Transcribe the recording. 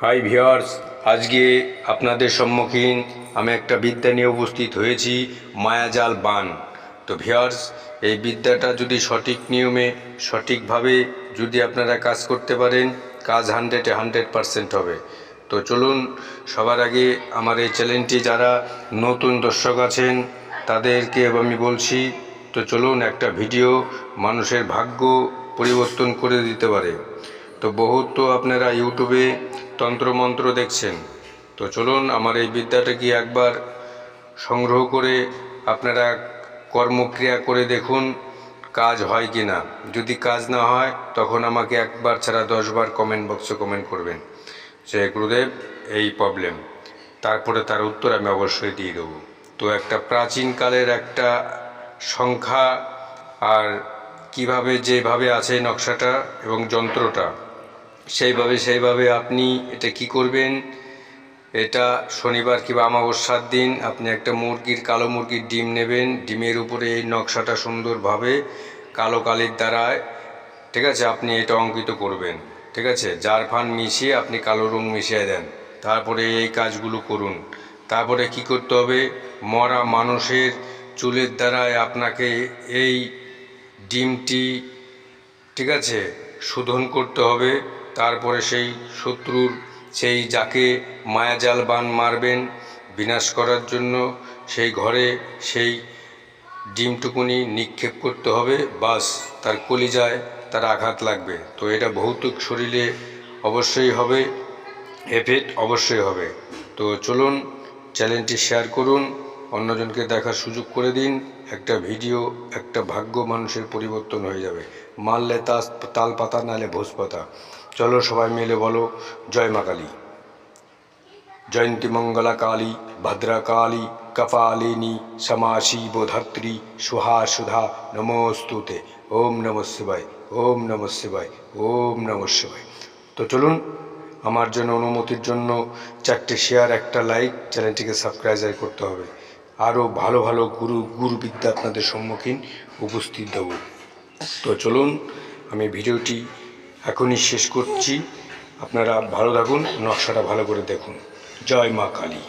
Hi viewers, আজকে আপনাদের সম্মুখীন আমি একটা বিদ্যা নিয়ে উপস্থিত হয়েছি, মায়াজাল বান। তো ভিউয়ার্স, এই বিদ্যাটা যদি সঠিক নিয়মে সঠিকভাবে যদি আপনারা কাজ করতে পারেন, কাজ 100% হবে। তো চলুন, সবার আগে আমার এই চ্যানেলটি যারা নতুন দর্শক আছেন তাদেরকে আমি বলছি, তো চলুন, একটা ভিডিও মানুষের ভাগ্য পরিবর্তন করে দিতে পারে। তো বহুত তো আপনারা ইউটিউবে তন্ত্রমন্ত্র দেখছেন, তো চলুন আমার এই বিদ্যাটা কি একবার সংগ্রহ করে আপনারা কর্মক্রিয়া করে দেখুন কাজ হয় কি না। যদি কাজ না হয় তখন আমাকে একবার ছাড়া 10 বার কমেন্ট বক্সে কমেন্ট করবেন যে গুরুদেব এই প্রবলেম, তারপরে তার উত্তর আমি অবশ্যই দিয়ে দেবো। তো একটা প্রাচীনকালের একটা সংখ্যা আর কিভাবে যেভাবে আছে নকশাটা এবং যন্ত্রটা সেইভাবে আপনি এটা কি করবেন, এটা শনিবার কিংবা অমাবস্যার দিন আপনি একটা কালো মুরগির ডিম নেবেন, ডিমের উপরে এই নকশাটা সুন্দরভাবে কালো কালির দ্বারায়, ঠিক আছে, আপনি এটা অঙ্কিত করবেন। ঠিক আছে, জার ফান মিশিয়ে আপনি কালো রং মিশিয়ে দেন, তারপরে এই কাজগুলো করুন। তারপরে কি করতে হবে, মরা মানুষের চুলের দ্বারায় আপনাকে এই ডিমটি, ঠিক আছে, শোধন করতে হবে। তারপরে সেই শত্রুর, সেই যাকে মায়াজাল বান মারবেন বিনাশ করার জন্য, সেই ঘরে সেই ডিমটুকুনি নিক্ষেপ করতে হবে, বাস তার কলিজায় তার আঘাত লাগবে। তো এটা ভৌতিক শরীরে অবশ্যই হবে, এফেক্ট অবশ্যই হবে। তো চলুন, চ্যানেলটি শেয়ার করুন, অন্যজনকে দেখার সুযোগ করে দিন। একটা ভিডিও, একটা ভাগ্য মানুষের পরিবর্তন হয়ে যাবে। মারলে তাল পাতা, নালে ভোজ পাতা। চলো সবাই মিলে বলো জয় মা কালী। জয়ন্তী মঙ্গলা কালী ভদ্রা কালী কপালিনী সমাশীব ধাত্রী সুহা সুধা নমস্তুতে। ওম নমঃ শিবায়, ওম নমঃ শিবায়, ওম নমঃ শিবায়। তো চলুন, আমার জন্য অনুমতির জন্য 4টে শেয়ার, একটা লাইক, চ্যানেলটিকে সাবস্ক্রাইব করতে হবে। আরও ভালো ভালো গুরু বিদ্যা আপনাদের সম্মুখীন উপস্থিত দেব। তো চলুন, আমি ভিডিওটি এখনই শেষ করছি। আপনারা ভালো থাকুন, নকশাটা ভালো করে দেখুন। জয় মা কালী।